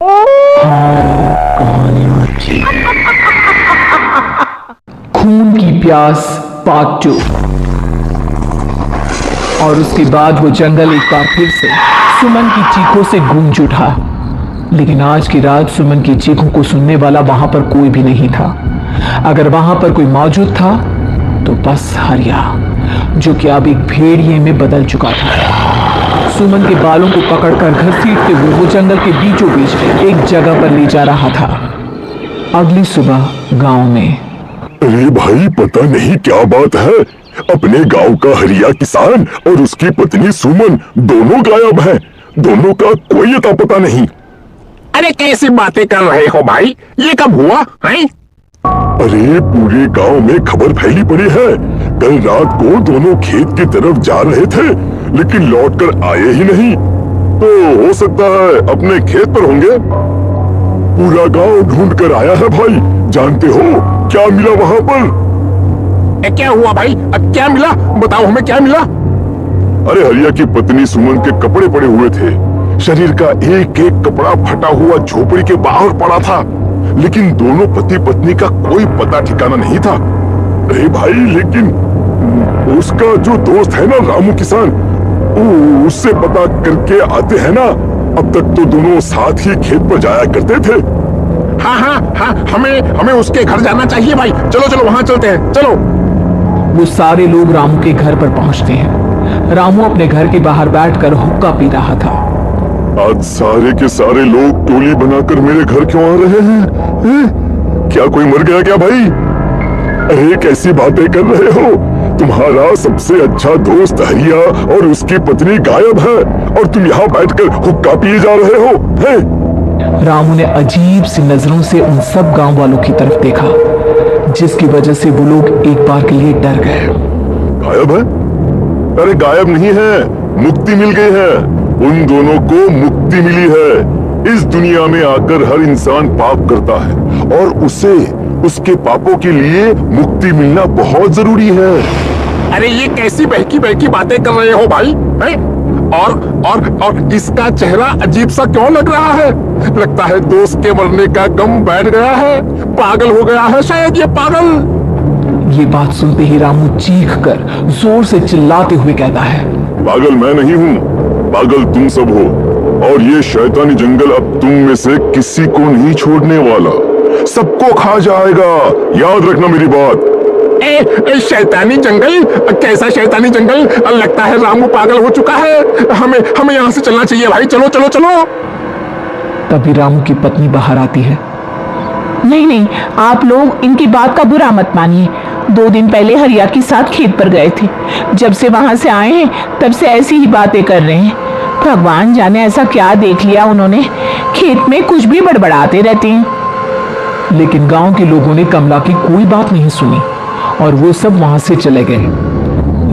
खून की प्यास पार्ट 2। और उसके बाद वो जंगल एक बार फिर से सुमन की चीखों से गूंज उठा। लेकिन आज की रात सुमन की चीखों को सुनने वाला वहां पर कोई भी नहीं था। अगर वहां पर कोई मौजूद था तो बस हरिया, जो कि अब एक भेड़िए में बदल चुका था। सुमन के बालों को पकड़कर घसीटते हुए वो जंगल के बीचों बीच एक जगह पर ले जा रहा था। अगली सुबह गांव में। अरे भाई, पता नहीं क्या बात है, अपने गांव का हरिया किसान और उसकी पत्नी सुमन दोनों गायब हैं। दोनों का कोई अता पता नहीं। अरे कैसी बातें कर रहे हो भाई, ये कब हुआ है? अरे पूरे गांव में खबर फैली पड़ी है। कल रात को दोनों खेत की तरफ जा रहे थे, लेकिन लौटकर आए ही नहीं। तो हो सकता है अपने खेत पर होंगे। पूरा गांव ढूंढ कर आया है भाई। जानते हो क्या मिला वहां पर? क्या हुआ भाई, क्या मिला? बताओ हमें क्या मिला। अरे हरिया की पत्नी सुमन के कपड़े पड़े हुए थे। शरीर का एक एक कपड़ा फटा हुआ झोपड़ी के बाहर पड़ा था, लेकिन दोनों पति पत्नी का कोई पता ठिकाना नहीं था। अरे भाई, लेकिन उसका जो दोस्त है ना रामू किसान, उससे पता करके आते हैं ना। अब तक तो दोनों साथ ही खेत पर जाया करते थे। हाँ, हमें उसके घर जाना चाहिए भाई। चलो चलो वहां चलते हैं, चलो। वो सारे लोग रामू के घर पर पहुंचते हैं। रामू अपने घर के बाहर बैठकर हुक्का पी रहा था। आज सारे के सारे लोग टोली बनाकर मेरे घर क्यों आ रहे हैं? क्या कोई मर गया क्या भाई? अरे कैसी बातें कर रहे हो? तुम्हारा सबसे अच्छा दोस्त हरिया और उसकी पत्नी गायब है, और तुम यहाँ बैठकर हुक्का पिए जा रहे हो हैं? रामू ने अजीब सी नजरों से उन सब गांव वालों की तरफ देखा, जिसकी वजह से वो लोग एक बार के लिए डर गए। गायब है? अरे गायब नहीं है, मुक्ति मिल गई है। उन दोनों को मुक्ति मिली है। इस दुनिया में आकर हर इंसान पाप करता है, और उसे उसके पापों के लिए मुक्ति मिलना बहुत जरूरी है। अरे ये कैसी बहकी बहकी बातें कर रहे हो भाई, हैं? और इसका चेहरा अजीब सा क्यों लग रहा है? लगता है दोस्त के मरने का गम बैठ गया है। पागल हो गया है शायद ये पागल। ये बात सुनते ही रामू चीख कर जोर से चिल्लाते हुए कहता है, पागल मैं नहीं हूँ, पागल तुम सब हो। और ये शैतानी जंगल अब तुम में से किसी को नहीं छोड़ने वाला, सबको खा जाएगा। याद रखना मेरी बात। शैतानी जंगल? कैसा शैतानी जंगल? लगता है रामू पागल हो चुका है। हमें यहाँ से चलना चाहिए भाई। चलो चलो चलो। तभी रामू की पत्नी बाहर आती है। नहीं नहीं, आप लोग इनकी बात का बुरा मत मानिए। 2 दिन पहले हरिया के साथ खेत पर गए थे। जब से वहां से आए हैं तब से ऐसी ही बातें कर रहे हैं। भगवान जाने ऐसा क्या देख लिया उन्होंने, खेत में कुछ भी बड़बड़ाते रहते हैं। लेकिन गांव के लोगों ने कमला की कोई बात नहीं सुनी, और वो सब वहां से चले गए।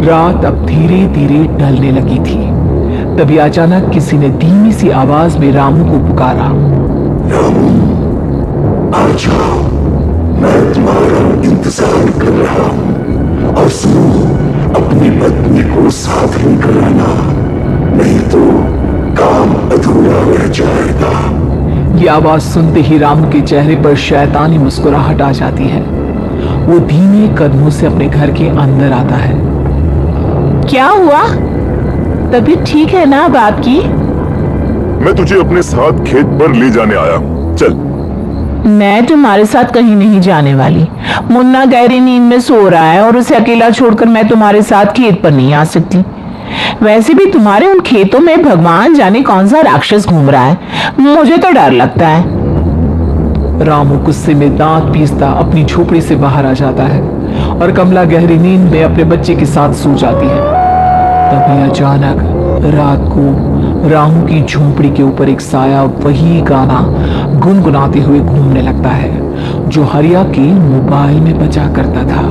रात अब धीरे धीरे ढलने लगी थी। तभी अचानक किसी ने धीमी सी आवाज में रामू को पुकारा। रामू, आ जाओ, मैं तुम्हारा इंतजार कर रहा हूँ। और सुनो, अपनी पत्नी को साथ लेकर आना, नहीं तो काम अधूरा रह जाएगा। ये आवाज सुनते ही रामू के चेहरे पर शैतानी मुस्कुराहट आ जाती है। वो धीमे कदमों से अपने घर के अंदर आता है। क्या हुआ? तबीयत ठीक है ना अब आपकी? मैं तुझे अपने साथ खेत पर ले जाने आया हूँ, चल। मैं तुम्हारे साथ कहीं नहीं जाने वाली। मुन्ना गहरी नींद में सो रहा है, और उसे अकेला छोड़कर मैं तुम्हारे साथ खेत पर नहीं आ सकती। वैसे भी तुम्हारे उन खेतों में भगवान जाने कौन सा राक्षस घूम रहा है, मुझे तो डर लगता है। रामू गुस्से में दांत पीसता अपनी झोपड़ी से बाहर आ जाता है, और कमला गहरी नींद में अपने बच्चे के साथ सो जाती है। तभी अचानक रात को रामू की झोपड़ी के ऊपर एक साया वही गाना गुनगुनाते हुए घूमने लगता है, जो हरिया के मोबाइल में बजा करता था।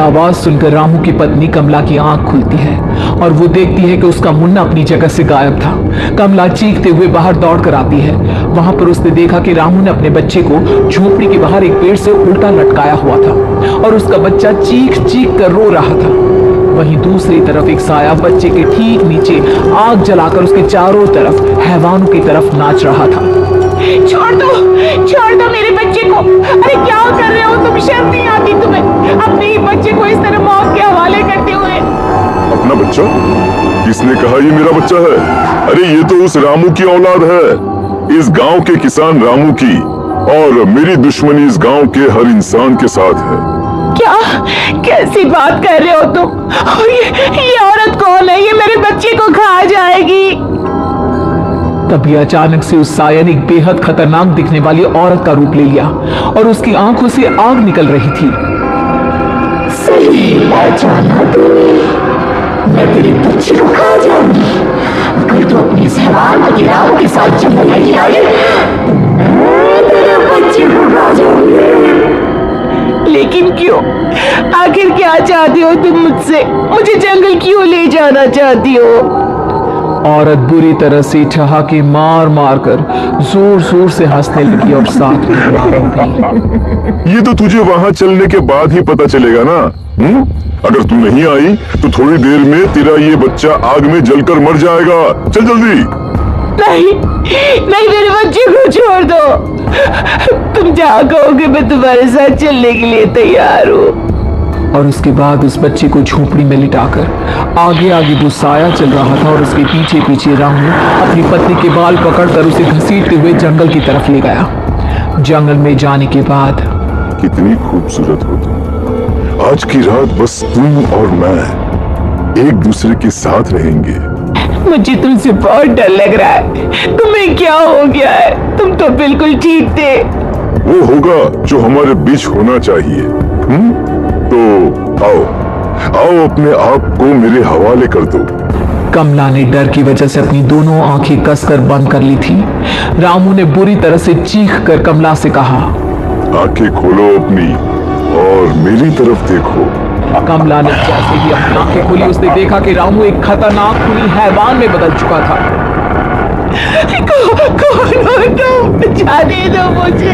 आवाज सुनकर रामू की पत्नी कमला की आंख खुलती है और वो देखती है कि उसका मुन्ना अपनी जगह से गायब था। कमला चीखते हुए बाहर दौड़कर आती है। वहां पर उसने देखा कि रामू ने अपने बच्चे को झोपड़ी के बाहर एक पेड़ से उल्टा लटकाया हुआ था और उसका बच्चा चीख चीख कर रो रहा था। वहीं दूसरी तरफ एक साया बच्चे के ठीक नीचे आग जलाकर उसके चारों तरफ हैवानों की तरफ नाच रहा था। छोड़ दो मेरे बच्चे को। अरे क्या कर रहे हो तुम? शर्म नहीं आती तुम्हें अपने ही बच्चे को इस तरह मौत के हवाले करते हुए? अपना बच्चा? किसने कहा ये मेरा बच्चा है? अरे ये तो उस रामू की औलाद है, इस गांव के किसान रामू की, और मेरी दुश्मनी इस गांव के हर इंसान के साथ है। क्या कैसी बात कर रहे हो तुम? और ये औरत कौन है? ये मेरे बच्चे को खा जाएगी। तभी अचानक से उस साया ने एक बेहद खतरनाक दिखने वाली औरत का रूप ले लिया और उसकी आंखों से आग निकल रही थी। सही पहचाना तूने। मैं तेरे बच्चे को खा जाऊंगी। अगर तू अपनी सहवान को गिराओ के साथ जंगल नहीं आई तो मैं तेरे बच्चे को खा जाऊंगी। लेकिन क्यों? आखिर क्या चाहती हो तुम मुझसे? मुझे जंगल क्यों ले जाना चाहती हो? औरत बुरी तरह से ठहाके मार मार कर जोर जोर से हंसने लगी और साथ में रो भी। ये तो तुझे वहां चलने के बाद ही पता चलेगा ना। अगर तू नहीं आई तो थोड़ी देर में तेरा ये बच्चा आग में जलकर मर जाएगा। चल जल्दी। नहीं मेरे बच्चे को छोड़ दो। तुम जहाँ कहोगे मैं तुम्हारे साथ चलने के लिए तैयार हूँ। और उसके बाद उस बच्चे को झोपड़ी में लिटाकर आगे आगे वो साया चल रहा था और उसके पीछे पीछे रामू अपनी पत्नी के बाल पकड़कर उसे घसीटते हुए जंगल की तरफ ले गया। जंगल में जाने के बाद कितनी खूबसूरत हो तुम। आज की रात बस तुम और मैं एक दूसरे के साथ रहेंगे। मुझे तुमसे बहुत डर लग रहा है। तुम्हें क्या हो गया है? तुम तो बिल्कुल ठीक थे। वो होगा जो हमारे बीच होना चाहिए। तो आओ अपने आप को मेरे हवाले कर दो। कमला ने डर की वजह से अपनी दोनों आंखें कसकर बंद कर ली थी। रामू ने बुरी तरह से चीख कर कमला से कहा, आंखें खोलो अपनी और मेरी तरफ देखो। कमला ने जैसे ही अपनी आंखें खोली उसने देखा कि रामू एक खतरनाक खूनी हैवान में बदल चुका था। कौन हो तुम? जाने दो मुझे।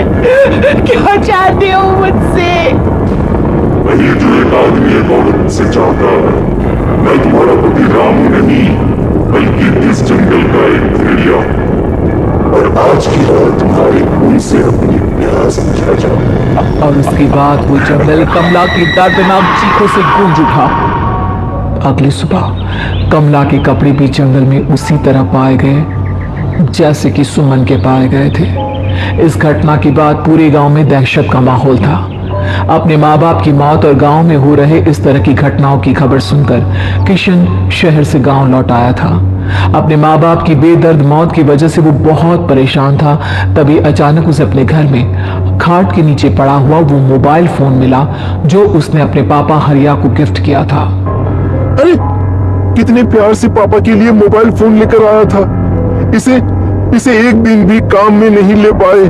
क्या चाहते हो मुझसे? वही जो एक आदमी एक औरत से चाहता है। मैं तुम्हारा पति रामू नहीं बल्कि इस जंगल का एक भेड़िया, और आज की रात तुम्हारे खून से अपनी प्यास बुझा जाऊं। और उसके बाद वो जंगल कमला की दर्दनाक चीखों से गूंज उठा। अगली सुबह कमला के कपड़े भी जंगल में उसी तरह पाए गए जैसे कि सुमन के पाए गए थे। इस घटना के बाद पूरे गांव में दहशत का माहौल था। अपने माँ बाप की मौत और गांव में हो रहे इस तरह की घटनाओं की खबर सुनकर किशन शहर से गांव लौट आया था। अपने माँ बाप की बेदर्द मौत की वजह से वो बहुत परेशान था। तभी अचानक उसे अपने घर में खाट के नीचे पड़ा हुआ वो मोबाइल फोन मिला जो उसने अपने पापा हरिया को गिफ्ट किया था। अरे कितने प्यार से पापा के लिए मोबाइल फोन लेकर आया था। इसे एक दिन भी काम में नहीं ले पाए।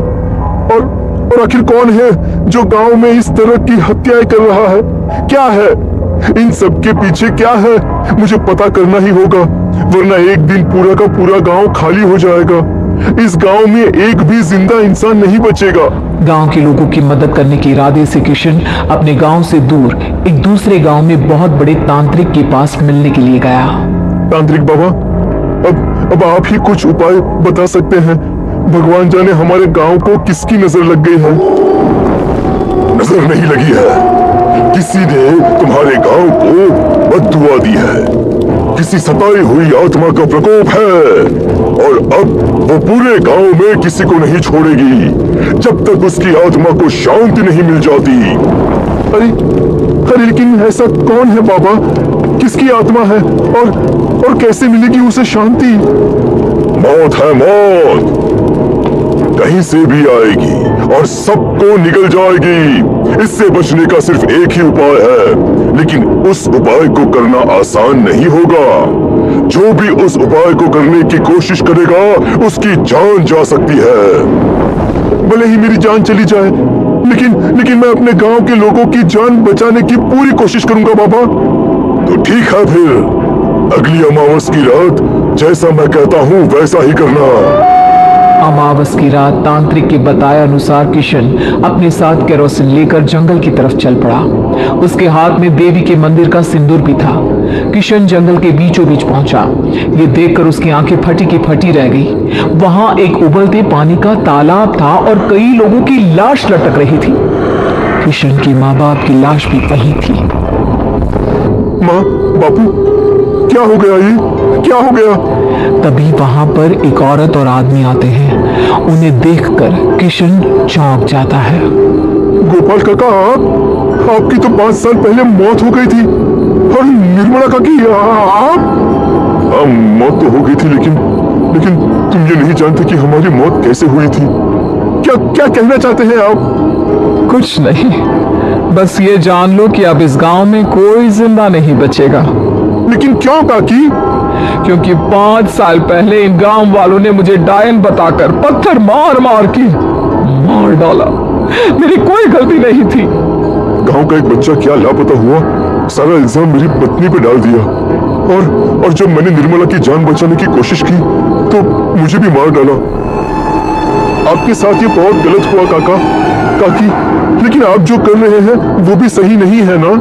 और आखिर कौन है जो गांव में इस तरह की हत्याएं कर रहा है? क्या है इन सब के पीछे? क्या है? मुझे पता करना ही होगा, वरना एक दिन पूरा का पूरा गांव खाली हो जाएगा। इस गांव में एक भी जिंदा इंसान नहीं बचेगा। गांव के लोगों की मदद करने के इरादे से किशन अपने गांव से दूर एक दूसरे गांव में बहुत बड़े तांत्रिक के पास मिलने के लिए गया। तांत्रिक बाबा, अब आप ही कुछ उपाय बता सकते हैं। भगवान जाने हमारे गांव को किसकी नजर लग गई है। नजर नहीं लगी है, किसी ने तुम्हारे गांव को बद्दुआ दी है। किसी सताई हुई आत्मा का प्रकोप है और अब वो पूरे गांव में किसी को नहीं छोड़ेगी जब तक उसकी आत्मा को शांति नहीं मिल जाती। अरे लेकिन ऐसा कौन है बाबा? किसकी आत्मा है और कैसे मिलेगी उसे शांति? मौत है, मौत कहीं से भी आएगी और सबको निगल जाएगी। इससे बचने का सिर्फ एक ही उपाय है, लेकिन उस उपाय को करना आसान नहीं होगा। जो भी उस उपाय को करने की कोशिश करेगा उसकी जान जा सकती है। भले ही मेरी जान चली जाए लेकिन मैं अपने गांव के लोगों की जान बचाने की पूरी कोशिश करूंगा बाबा। तो ठीक है फिर, अगली अमावस की रात जैसा मैं कहता हूँ वैसा ही करना। अमावस की रात तांत्रिक के बताए अनुसार किशन अपने साथ केरोसिन लेकर जंगल की तरफ चल पड़ा। उसके हाथ में देवी के मंदिर का सिंदूर भी था। किशन जंगल के बीचों बीच पहुंचा। ये देखकर उसकी आंखें फटी की फटी रह गई। वहां एक उबलते पानी का तालाब था और कई लोगों की लाश लटक रही थी। किशन की माँ बाप की लाश भी वहीं थी। माँ, बापू, क्या हो गया? ये क्या हो गया? तभी वहां पर एक औरत और आदमी आते हैं। उन्हें देखकर किशन चौंक जाता है। गोपाल काका, आपकी तो 5 साल पहले मौत हो गई थी। और निर्मला काकी, आप? हाँ, मौत तो हो गई थी, लेकिन तुम ये नहीं जानते कि हमारी मौत कैसे हुई थी। क्या कहना चाहते हैं आप? कुछ नहीं, बस ये जान लो कि अब इस गांव में कोई जिंदा नहीं बचेगा। लेकिन क्यों काकी? क्योंकि 5 साल पहले इन गांव वालों ने मुझे डायन बताकर पत्थर मार मार के मार डाला। मेरी कोई गलती नहीं थी। गांव का एक बच्चा क्या लापता हुआ, सारा इल्जाम मेरी पत्नी पे डाल दिया। और जब मैंने निर्मला की जान बचाने की कोशिश की तो मुझे भी मार डाला। आपके साथ ये बहुत गलत हुआ काकी, लेकिन आप जो कर रहे हैं वो भी सही नहीं है ना?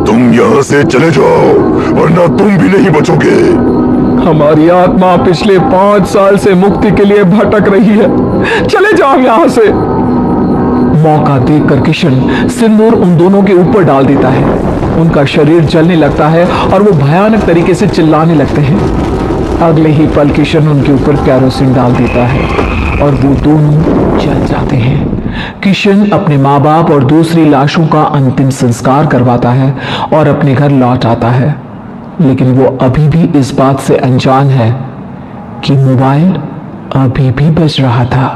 तुम यहाँ से चले जाओ, वरना तुम भी नहीं बचोगे। हमारी आत्मा पिछले 5 साल से मुक्ति के लिए भटक रही है। चले जाओ यहाँ से। मौका देखकर किशन सिंदूर उन दोनों के ऊपर डाल देता है। उनका शरीर जलने लगता है और वो भयानक तरीके से चिल्लाने लगते हैं। अगले ही पल किशन उनके ऊपर केरोसिन डाल देता है और वो दोनों जल जाते हैं। किशन अपने माँ बाप और दूसरी लाशों का अंतिम संस्कार करवाता है और अपने घर लौट आता है। लेकिन वो अभी भी इस बात से अनजान है कि मोबाइल अभी भी बज रहा था।